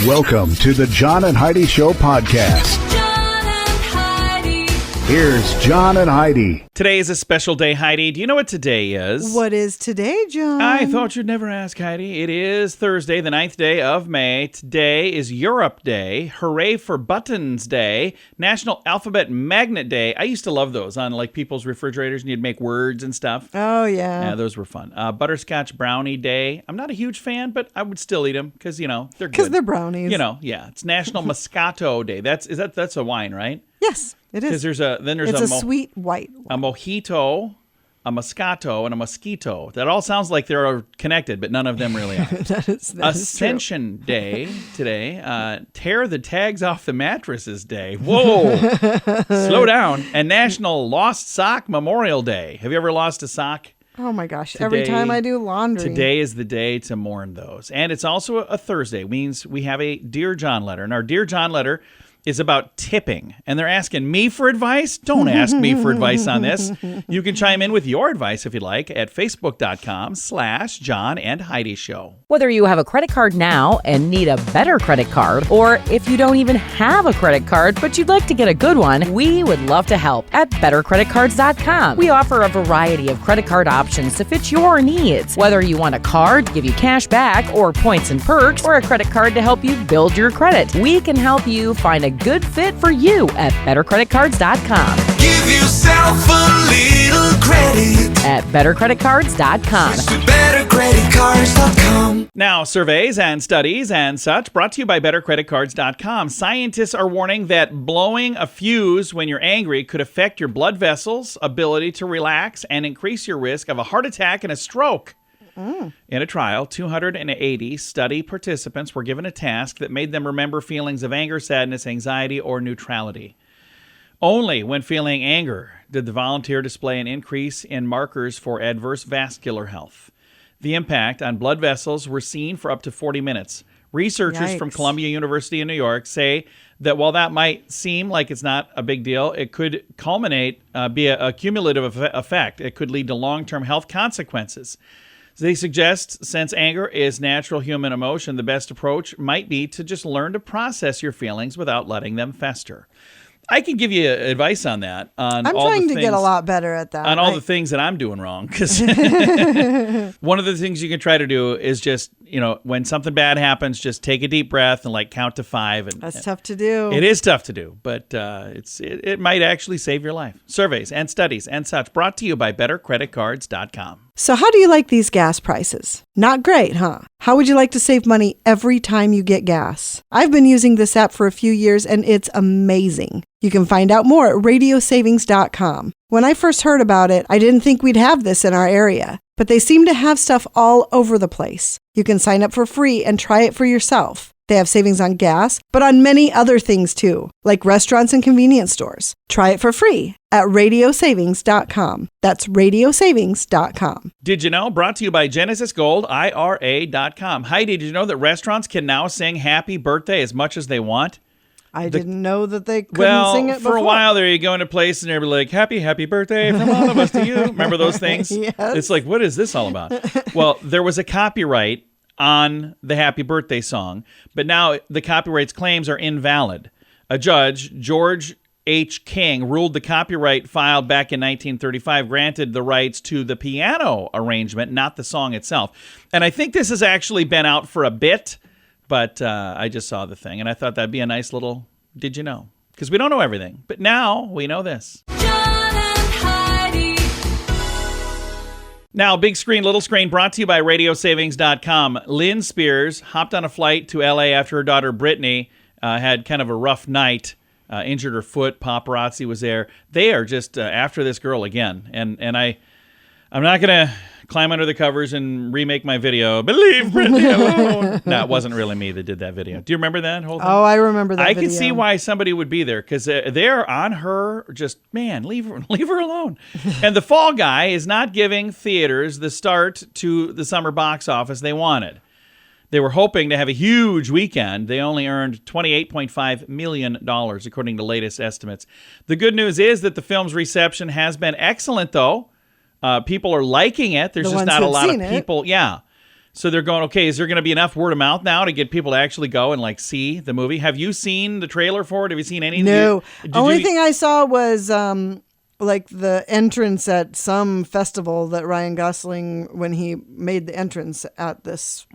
Welcome to the John and Heidi Show podcast. John and Heidi. Here's John and Heidi. Today is a special day, Heidi. Do you know what today is? What is today, John? I thought you'd never ask, Heidi. It is Thursday, the 9th day of May. Today is Europe Day. Hooray for Buttons Day. National Alphabet Magnet Day. I used to love those on like people's refrigerators, and you'd make words and stuff. Oh, yeah. Yeah, those were fun. Butterscotch Brownie Day. I'm not a huge fan, but I would still eat them because, you know, they're good. Because they're brownies. You know, yeah. It's National Moscato Day. That's a wine, right? Yes, it is. Because there's It's a sweet white a mojito, a moscato, and a mosquito. That all sounds like they're connected, but none of them really are. that is Ascension Day today. Tear the tags off the mattresses Day. Whoa. Slow down. And National Lost Sock Memorial Day. Have you ever lost a sock? Oh my gosh, every time I do laundry. Today is the day to mourn those. And it's also a Thursday. Means we have a Dear John letter. And our Dear John letter is about tipping. And they're asking me for advice? Don't ask me for advice on this. You can chime in with your advice if you'd like at facebook.com/John and Heidi Show. Whether you have a credit card now and need a better credit card, or if you don't even have a credit card but you'd like to get a good one, we would love to help at bettercreditcards.com. We offer a variety of credit card options to fit your needs. Whether you want a card to give you cash back or points and perks, or a credit card to help you build your credit, we can help you find a good fit for you at bettercreditcards.com. Give yourself a little credit At bettercreditcards.com. bettercreditcards.com. Now, surveys and studies and such brought to you by bettercreditcards.com. Scientists are warning that blowing a fuse when you're angry could affect your blood vessels, ability to relax, and increase your risk of a heart attack and a stroke. In a trial, 280 study participants were given a task that made them remember feelings of anger, sadness, anxiety, or neutrality. Only when feeling anger did the volunteer display an increase in markers for adverse vascular health. The impact on blood vessels were seen for up to 40 minutes. Researchers from Yikes. Columbia University in New York say that while that might seem like it's not a big deal, it could culminate, be a cumulative effect. It could lead to long-term health consequences. They suggest, since anger is natural human emotion, the best approach might be to just learn to process your feelings without letting them fester. I can give you advice on that. I'm trying to get a lot better at that. On all the things that I'm doing wrong. Because one of the things you can try to do is just, you know, when something bad happens, just take a deep breath and like count to 5. And That's tough to do. It is tough to do, but it might actually save your life. Surveys and studies and such brought to you by bettercreditcards.com. So how do you like these gas prices? Not great, huh? How would you like to save money every time you get gas? I've been using this app for a few years and it's amazing. You can find out more at radiosavings.com. When I first heard about it, I didn't think we'd have this in our area, but they seem to have stuff all over the place. You can sign up for free and try it for yourself. They have savings on gas, but on many other things too, like restaurants and convenience stores. Try it for free at radiosavings.com. That's radiosavings.com. Did you know? Brought to you by Genesis Gold, IRA.com. Heidi, did you know that restaurants can now sing happy birthday as much as they want? I didn't know that they couldn't sing it before. For a while there, you go into a place and they're like, happy birthday from all of us to you. Remember those things? Yes. It's like, what is this all about? Well, there was a copyright on the happy birthday song, but now the copyright's claims are invalid. A judge, George H. King, ruled the copyright filed back in 1935 granted the rights to the piano arrangement, not the song itself. And I think this has actually been out for a bit, but I just saw the thing, and I thought that'd be a nice little did you know? Because we don't know everything, but now we know this. John and Heidi. Now, big screen, little screen, brought to you by radiosavings.com. Lynn Spears hopped on a flight to L.A. after her daughter Brittany had kind of a rough night, injured her foot. Paparazzi was there. They are just after this girl again. And I'm not going to climb under the covers and remake my video. Believe Brittany alone. No, it wasn't really me that did that video. Do you remember that whole thing? Oh, I remember that video. I can see why somebody would be there because they're on her. Just, man, leave her alone. And the Fall Guy is not giving theaters the start to the summer box office they wanted. They were hoping to have a huge weekend. They only earned $28.5 million, according to latest estimates. The good news is that the film's reception has been excellent, though. People are liking it. There's just not a lot of people. Yeah. So they're going, okay, is there going to be enough word of mouth now to get people to actually go and like see the movie? Have you seen the trailer for it? Have you seen any? No. Only thing I saw was like the entrance at some festival that Ryan Gosling, when he made the entrance at this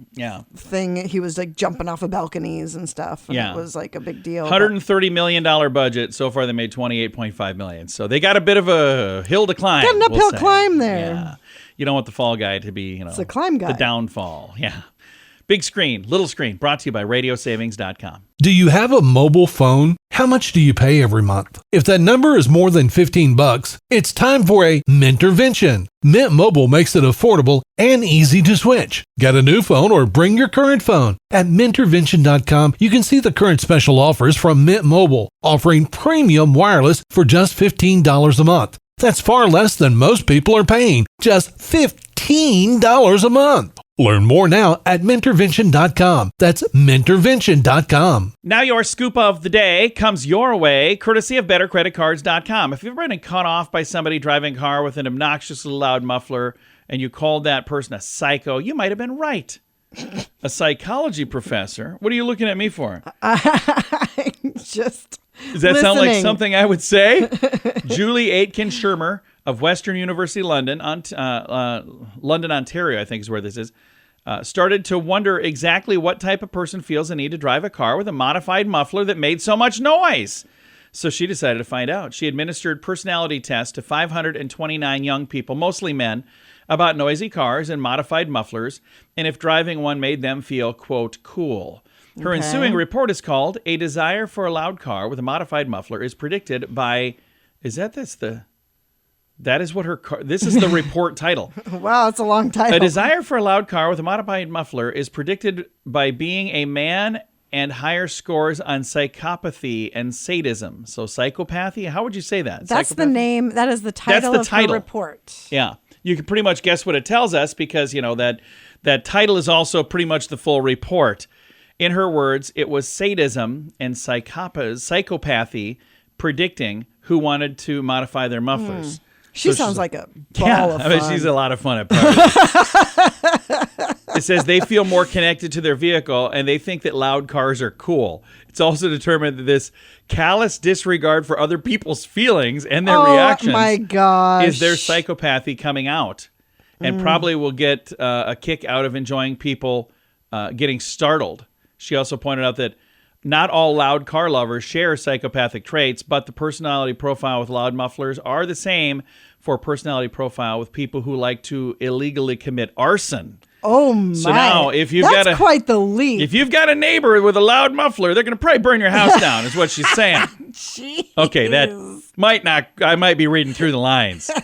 thing, he was like jumping off of balconies and stuff. And it was like a big deal. $130 million budget. So far they made $28.5 million. So they got a bit of a hill to climb. Got an uphill climb there. Yeah. You don't want the fall guy to be, it's a climb guy. The downfall. Yeah. Big screen, little screen, brought to you by radiosavings.com. Do you have a mobile phone? How much do you pay every month? If that number is more than $15, it's time for a Mintervention. Mint Mobile makes it affordable and easy to switch. Get a new phone or bring your current phone. At Mintervention.com, you can see the current special offers from Mint Mobile, offering premium wireless for just $15 a month. That's far less than most people are paying, just $15 a month. Learn more now at Mintervention.com. That's Mintervention.com. Now your scoop of the day comes your way, courtesy of BetterCreditCards.com. If you've ever been cut off by somebody driving a car with an obnoxiously loud muffler and you called that person a psycho, you might have been right. A psychology professor? What are you looking at me for? Just Does that listening. sound like something I would say? Julie Aitken-Shermer of Western University London, London, Ontario, I think is where this is, started to wonder exactly what type of person feels the need to drive a car with a modified muffler that made so much noise. So she decided to find out. She administered personality tests to 529 young people, mostly men, about noisy cars and modified mufflers, and if driving one made them feel, quote, cool. Her ensuing report is called A Desire for a Loud Car with a Modified Muffler is Predicted by, that is what her car, this is the report title. Wow, it's a long title. A desire for a loud car with a modified muffler is predicted by being a man and higher scores on psychopathy and sadism. So psychopathy, how would you say that? That's the name, that is the title of the report. Yeah. You can pretty much guess what it tells us because, that title is also pretty much the full report. In her words, it was sadism and psychopathy predicting who wanted to modify their mufflers. She sounds like a ball of fun. I mean, she's a lot of fun at parties. It says they feel more connected to their vehicle and they think that loud cars are cool. It's also determined that this callous disregard for other people's feelings and their reactions my gosh. is their psychopathy coming out and probably will get a kick out of enjoying people getting startled. She also pointed out that not all loud car lovers share psychopathic traits, but the personality profile with loud mufflers are the same for personality profile with people who like to illegally commit arson. Oh my! So now, if you've That's quite the leap. If you've got a neighbor with a loud muffler, they're going to probably burn your house down. Is what she's saying. Jeez. Okay, that might not. I might be reading through the lines. I'm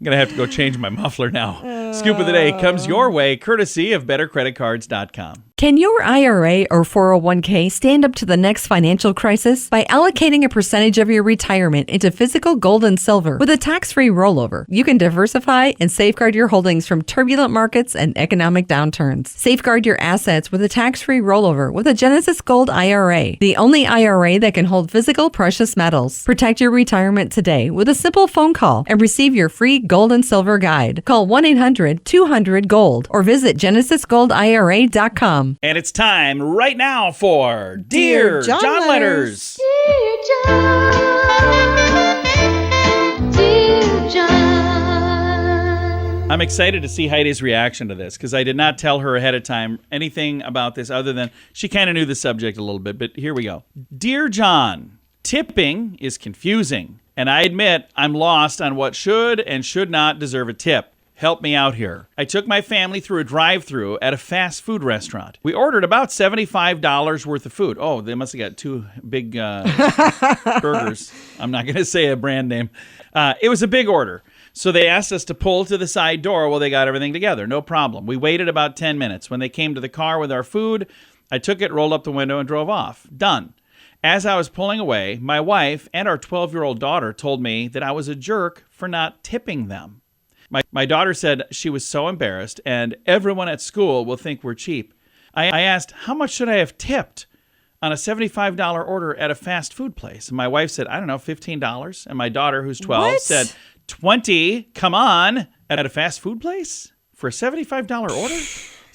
going to have to go change my muffler now. Scoop of the day comes your way, courtesy of BetterCreditCards.com. Can your IRA or 401k stand up to the next financial crisis? By allocating a percentage of your retirement into physical gold and silver with a tax-free rollover, you can diversify and safeguard your holdings from turbulent markets and economic downturns. Safeguard your assets with a tax-free rollover with a Genesis Gold IRA, the only IRA that can hold physical precious metals. Protect your retirement today with a simple phone call and receive your free gold and silver guide. Call 1-800-200-GOLD or visit genesisgoldira.com. And it's time right now for Dear John Letters. Dear John, dear John. I'm excited to see Heidi's reaction to this because I did not tell her ahead of time anything about this other than she kind of knew the subject a little bit, but here we go. Dear John, tipping is confusing, and I admit I'm lost on what should and should not deserve a tip. Help me out here. I took my family through a drive-thru at a fast food restaurant. We ordered about $75 worth of food. Oh, they must have got two big burgers. I'm not going to say a brand name. It was a big order. So they asked us to pull to the side door while they got everything together. No problem. We waited about 10 minutes. When they came to the car with our food, I took it, rolled up the window, and drove off. Done. As I was pulling away, my wife and our 12-year-old daughter told me that I was a jerk for not tipping them. My daughter said she was so embarrassed and everyone at school will think we're cheap. I asked, how much should I have tipped on a $75 order at a fast food place? And my wife said, I don't know, $15. And my daughter, who's 12, said, $20, come on, at a fast food place for a $75 order?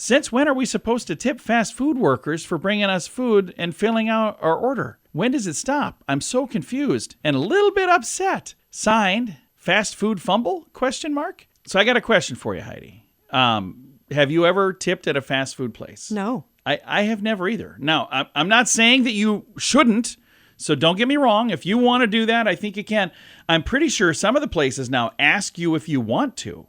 Since when are we supposed to tip fast food workers for bringing us food and filling out our order? When does it stop? I'm so confused and a little bit upset. Signed, Fast Food Fumble? ? So I got a question for you, Heidi. Have you ever tipped at a fast food place? No. I have never either. Now, I'm not saying that you shouldn't, so don't get me wrong. If you want to do that, I think you can. I'm pretty sure some of the places now ask you if you want to.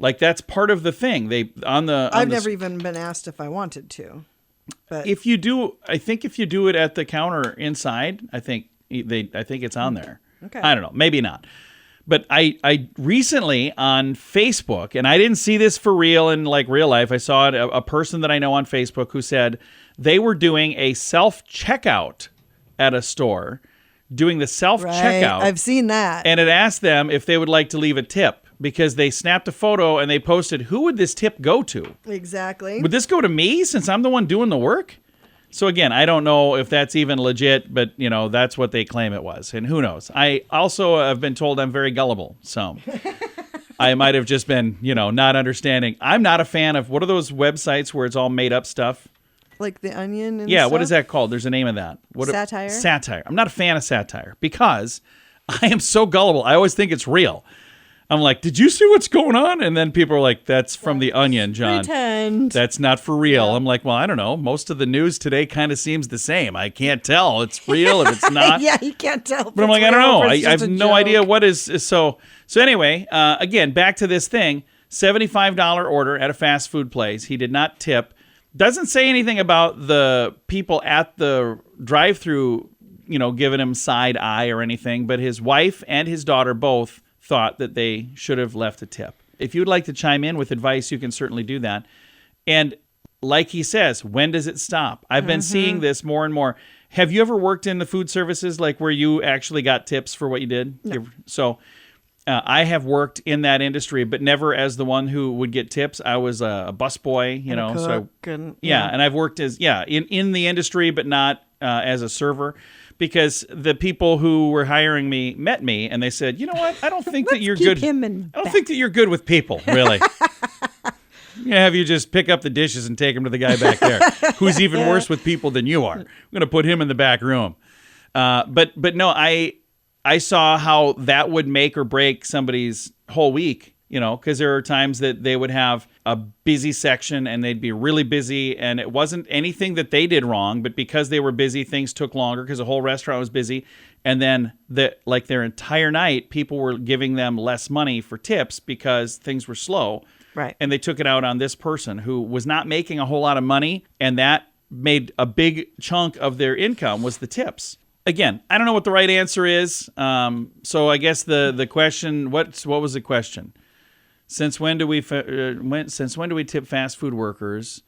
Like, that's part of the thing. I've never even been asked if I wanted to. But if you do, I think if you do it at the counter inside, I think it's on there. Okay. I don't know, maybe not. But I recently on Facebook, and I didn't see this for real in like real life. I saw it, a person that I know on Facebook who said they were doing a self-checkout at a store, doing the self-checkout. Right. I've seen that. And it asked them if they would like to leave a tip because they snapped a photo and they posted, who would this tip go to? Exactly. Would this go to me since I'm the one doing the work? So again, I don't know if that's even legit, but that's what they claim it was. And who knows? I also have been told I'm very gullible. So I might have just been, not understanding. I'm not a fan of, what are those websites where it's all made up stuff? Like The Onion and Yeah, stuff? what is that called? There's a name of that. Satire? Satire. I'm not a fan of satire because I am so gullible. I always think it's real. I'm like, did you see what's going on? And then people are like, that's from The Onion, John. Pretend. That's not for real. I'm like, well, I don't know. Most of the news today kind of seems the same. I can't tell it's real if it's not. Yeah, you can't tell. But I'm like, I don't know. I have no idea what is. So anyway, again, back to this thing. $75 order at a fast food place. He did not tip. Doesn't say anything about the people at the drive-thru, giving him side eye or anything. But his wife and his daughter both thought that they should have left a tip. If you'd like to chime in with advice, you can certainly do that. And like he says, when does it stop? I've been seeing this more and more. Have you ever worked in the food services, like where you actually got tips for what you did? No. So I have worked in that industry, but never as the one who would get tips. I was a busboy, and I've worked as in the industry, but not as a server. Because the people who were hiring me met me and they said, you know what? I don't think that you're good. I don't think that you're good with people, really. Have you just pick up the dishes and take them to the guy back there, who's even worse with people than you are. I'm going to put him in the back room. But no, I saw how that would make or break somebody's whole week. Because there are times that they would have a busy section and they'd be really busy and it wasn't anything that they did wrong, but because they were busy, things took longer because the whole restaurant was busy. And then their entire night, people were giving them less money for tips because things were slow. Right. And they took it out on this person who was not making a whole lot of money, and that made a big chunk of their income was the tips. Again, I don't know what the right answer is. So I guess the question, what was the question? Since when do we tip fast food workers?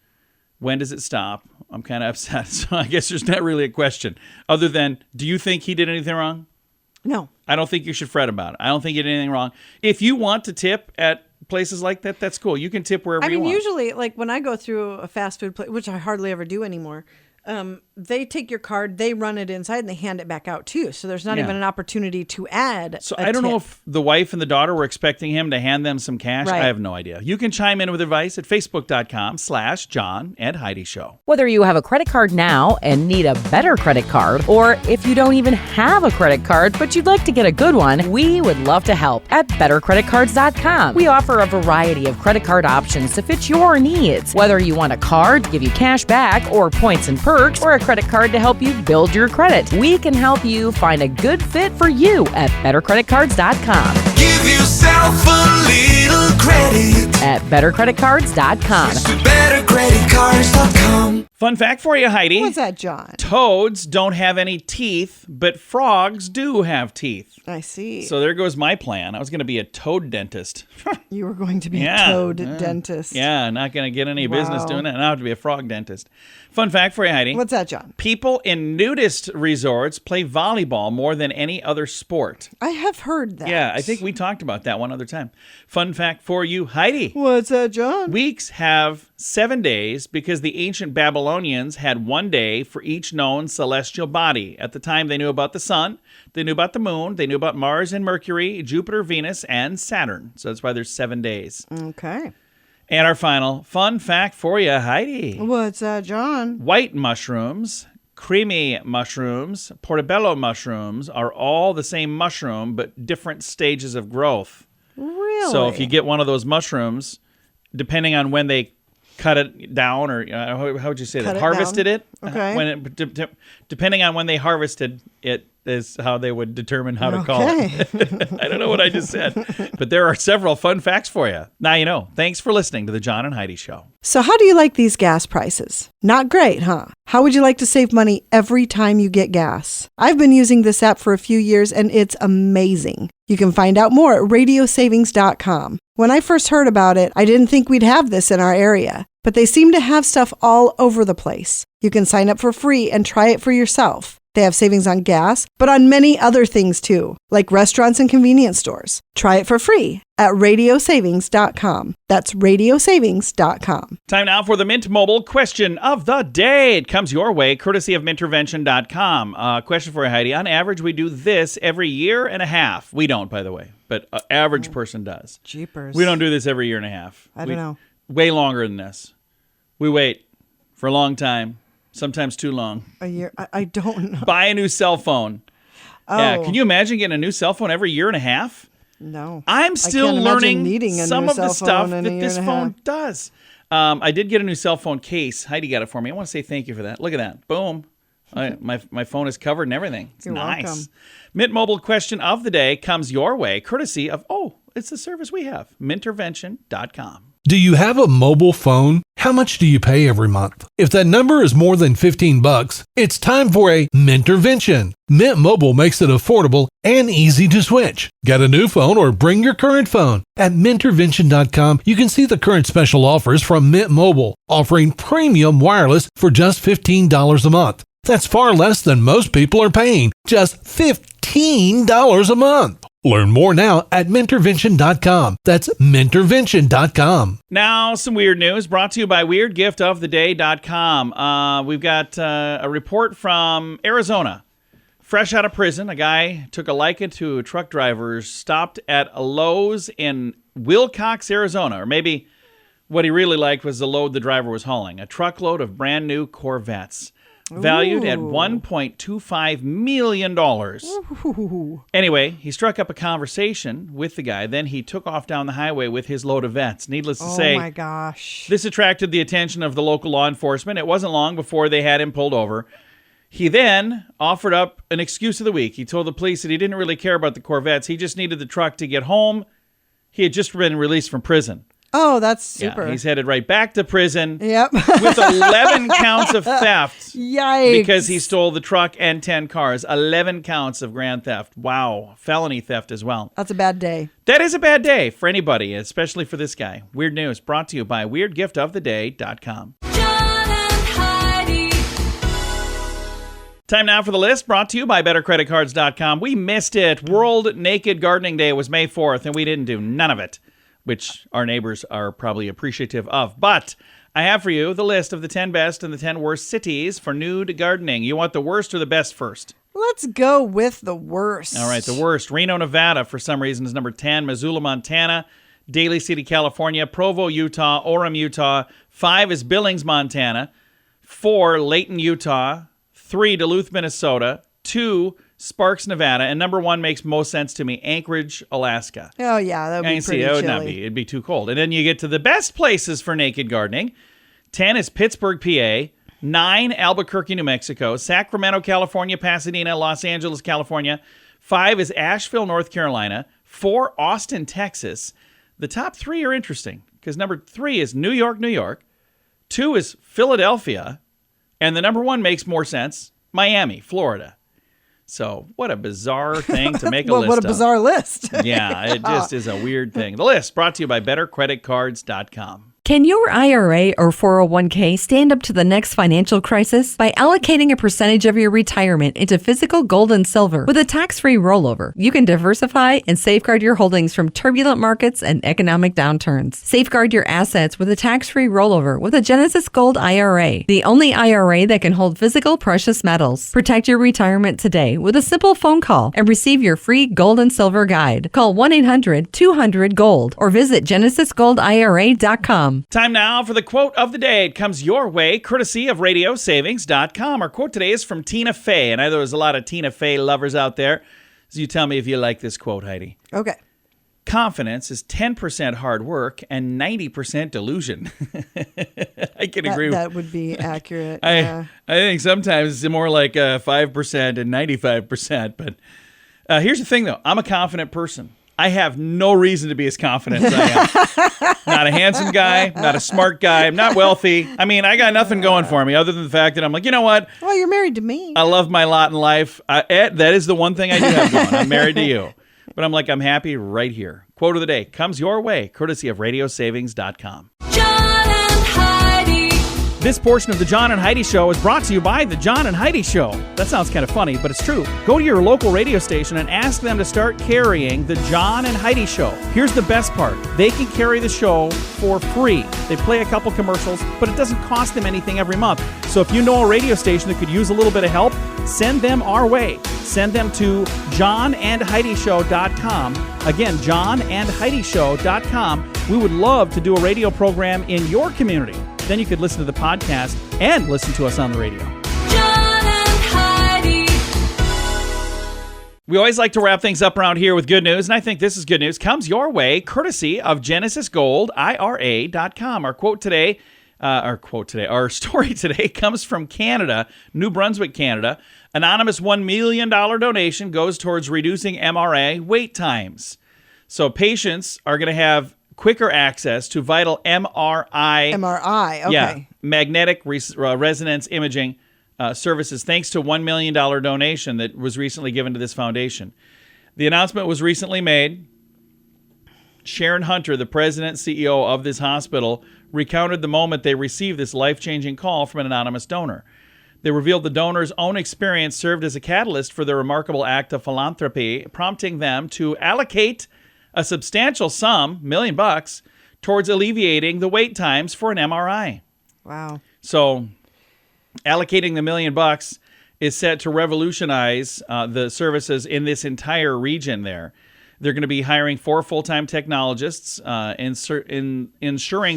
When does it stop? I'm kind of upset. So I guess there's not really a question other than, do you think he did anything wrong? No. I don't think you should fret about it. I don't think you did anything wrong. If you want to tip at places like that, that's cool. You can tip wherever you want. Usually, like when I go through a fast food place, which I hardly ever do anymore, they take your card, they run it inside, and they hand it back out too. So there's not even an opportunity to add. So I don't know if the wife and the daughter were expecting him to hand them some cash. Right. I have no idea. You can chime in with advice at facebook.com/John and Heidi Show. Whether you have a credit card now and need a better credit card, or if you don't even have a credit card but you'd like to get a good one, we would love to help at bettercreditcards.com. We offer a variety of credit card options to fit your needs. Whether you want a card to give you cash back or points and perks, or a credit card to help you build your credit, we can help you find a good fit for you at bettercreditcards.com. Give yourself a little credit At bettercreditcards.com. to bettercreditcards.com. Fun fact for you, Heidi. What's that, John? Toads don't have any teeth, but frogs do have teeth. I see. So there goes my plan. I was going to be a toad dentist. You were going to be Yeah. a toad dentist. Yeah, not going to get any business Wow. doing that. Now I have to be a frog dentist. Fun fact for you, Heidi. What's that, John? People in nudist resorts play volleyball more than any other sport. I have heard that. Yeah, I think we talked about that one other time. Fun fact for you, Heidi. What's that, John? Weeks have 7 days because the ancient Babylonians had 1 day for each known celestial body. At the time, they knew about the sun, they knew about the moon, they knew about Mars and Mercury, Jupiter, Venus, and Saturn. So that's why there's 7 days. Okay. And our final fun fact for you, Heidi. What's that, John? White mushrooms, creamy mushrooms, portobello mushrooms are all the same mushroom, but different stages of growth. Really? So if you get one of those mushrooms, depending on when they cut it down, or how would you say Cut that? it Harvested down. it? Okay. When it, depending on when they harvested it is how they would determine how to call it. I don't know what I just said, but there are several fun facts for you. Now you know. Thanks for listening to the John and Heidi Show. So how do you like these gas prices? Not great, huh? How would you like to save money every time you get gas? I've been using this app for a few years and it's amazing. You can find out more at radiosavings.com. When I first heard about it, I didn't think we'd have this in our area, but they seem to have stuff all over the place. You can sign up for free and try it for yourself. They have savings on gas, but on many other things too, like restaurants and convenience stores. Try it for free at radiosavings.com. That's radiosavings.com. Time now for the Mint Mobile question of the day. It comes your way, courtesy of mintervention.com. Question for you, Heidi. On average, we do this every year and a half. We don't, by the way, but an average person does. Jeepers. We don't do this every year and a half. I don't know. Way longer than this. We wait for a long time, sometimes too long. A year? I don't know. Buy a new cell phone. Oh. Yeah, can you imagine getting a new cell phone every year and a half? No. I'm still can't imagine learning needing a some new of the cell stuff phone in that a year this and a phone half. does. I did get a new cell phone case. Heidi got it for me. I want to say thank you for that. Look at that. Boom. My phone is covered and everything. It's You're nice. welcome. Mint Mobile question of the day comes your way, courtesy of, it's the service we have, mintervention.com. Do you have a mobile phone? How much do you pay every month? If that number is more than $15, it's time for a Mintervention. Mint Mobile makes it affordable and easy to switch. Get a new phone or bring your current phone. At Mintervention.com, you can see the current special offers from Mint Mobile, offering premium wireless for just $15 a month. That's far less than most people are paying, just $15 a month. Learn more now at Mintervention.com. That's Mintervention.com. Now, some weird news brought to you by WeirdGiftOfTheDay.com. We've got a report from Arizona. Fresh out of prison, a guy took a liking to a truck driver stopped at a Lowe's in Wilcox, Arizona. Or maybe what he really liked was the load the driver was hauling, a truckload of brand new Corvettes. Valued at $1.25 million. Ooh. Anyway, he struck up a conversation with the guy. Then he took off down the highway with his load of vets. Needless to say, Oh my gosh. this attracted the attention of the local law enforcement. It wasn't long before they had him pulled over. He then offered up an excuse of the week. He told the police that he didn't really care about the Corvettes. He just needed the truck to get home. He had just been released from prison. Oh, that's super. Yeah, he's headed right back to prison. Yep. With 11 counts of theft. Yikes. Because he stole the truck and 10 cars. 11 counts of grand theft. Wow. Felony theft as well. That's a bad day. That is a bad day for anybody, especially for this guy. Weird news brought to you by WeirdGiftOfTheDay.com. John and Heidi. Time now for the list brought to you by BetterCreditCards.com. We missed it. World Naked Gardening Day was May 4th, and we didn't do none of it, which our neighbors are probably appreciative of. But I have for you the list of the 10 best and the 10 worst cities for nude gardening. You want the worst or the best first? Let's go with the worst. All right, the worst. Reno, Nevada, for some reason, is number 10. Missoula, Montana. Daly City, California. Provo, Utah. Orem, Utah. 5 is Billings, Montana. 4, Layton, Utah. 3, Duluth, Minnesota. 2, Sparks, Nevada. And number 1 makes most sense to me, Anchorage, Alaska. Oh, yeah, that would I be can see pretty that would chilly. not be. It'd be too cold. And then you get to the best places for naked gardening. 10 is Pittsburgh, PA. 9, Albuquerque, New Mexico. Sacramento, California. Pasadena, Los Angeles, California. 5 is Asheville, North Carolina. 4, Austin, Texas. The top 3 are interesting because number 3 is New York, New York. 2 is Philadelphia. And the number 1 makes more sense, Miami, Florida. So what a bizarre thing to make a Well, list what of. a bizarre list. Yeah, it just is a weird thing. The list brought to you by BetterCreditCards.com. Can your IRA or 401k stand up to the next financial crisis? By allocating a percentage of your retirement into physical gold and silver with a tax-free rollover, you can diversify and safeguard your holdings from turbulent markets and economic downturns. Safeguard your assets with a tax-free rollover with a Genesis Gold IRA, the only IRA that can hold physical precious metals. Protect your retirement today with a simple phone call and receive your free gold and silver guide. Call 1-800-200-GOLD or visit GenesisGoldIRA.com. dear-jon.com. Time now for the quote of the day. It comes your way, courtesy of radiosavings.com. Our quote today is from Tina Fey, and I know there's a lot of Tina Fey lovers out there. So you tell me if you like this quote, Heidi. Okay. Confidence is 10% hard work and 90% delusion. I can agree with That would be accurate. I think sometimes it's more like 5% and 95%. But here's the thing, though. I'm a confident person. I have no reason to be as confident as I am. Not a handsome guy, not a smart guy, I'm not wealthy. I mean, I got nothing going for me other than the fact that I'm like, you know what? Well, you're married to me. I love my lot in life. That is the one thing I do have going. I'm married to you. But I'm like, I'm happy right here. Quote of the day comes your way, courtesy of radiosavings.com. John and Heidi. This portion of the John and Heidi Show is brought to you by the John and Heidi Show. That sounds kind of funny, but it's true. Go to your local radio station and ask them to start carrying the John and Heidi Show. Here's the best part. They can carry the show for free. They play a couple commercials, but it doesn't cost them anything every month. So if you know a radio station that could use a little bit of help, send them our way. Send them to johnandheidishow.com. Again, johnandheidishow.com. We would love to do a radio program in your community. Then you could listen to the podcast and listen to us on the radio. John and Heidi. We always like to wrap things up around here with good news, and I think this is good news. Comes your way courtesy of GenesisGoldIRA.com. Our story today comes from Canada, New Brunswick, Canada. Anonymous $1 million donation goes towards reducing MRI wait times. So patients are going to have quicker access to vital MRI. MRI, okay. Yeah, magnetic resonance imaging services thanks to $1 million donation that was recently given to this foundation. The announcement was recently made. Sharon Hunter, the president and CEO of this hospital, recounted the moment they received this life-changing call from an anonymous donor. They revealed the donor's own experience served as a catalyst for their remarkable act of philanthropy, prompting them to allocate a substantial sum, $1 million, towards alleviating the wait times for an MRI. Wow. So allocating the $1 million is set to revolutionize the services in this entire region there. They're going to be hiring 4 full-time technologists, ensuring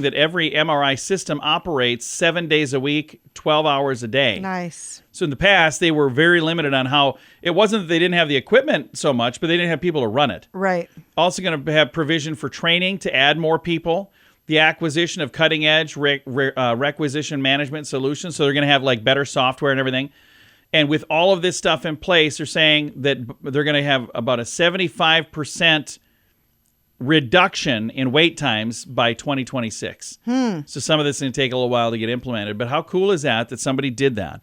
that every MRI system operates 7 days a week, 12 hours a day. Nice. So in the past, they were very limited on how, it wasn't that they didn't have the equipment so much, but they didn't have people to run it. Right. Also going to have provision for training to add more people, the acquisition of cutting-edge requisition management solutions. So they're going to have like better software and everything. And with all of this stuff in place, they're saying that they're going to have about a 75% reduction in wait times by 2026. So some of this is going to take a little while to get implemented. But how cool is that somebody did that?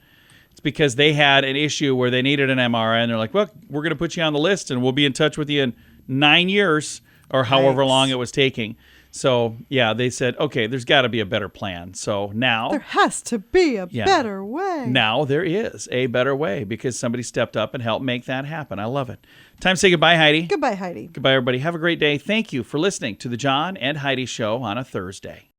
It's because they had an issue where they needed an MRI, and they're like, well, we're going to put you on the list, and we'll be in touch with you in 9 years or however long it was taking. So, yeah, they said, okay, there's got to be a better plan. So now There has to be a better way. Now there is a better way because somebody stepped up and helped make that happen. I love it. Time to say goodbye, Heidi. Goodbye, Heidi. Goodbye, everybody. Have a great day. Thank you for listening to the John and Heidi Show on a Thursday.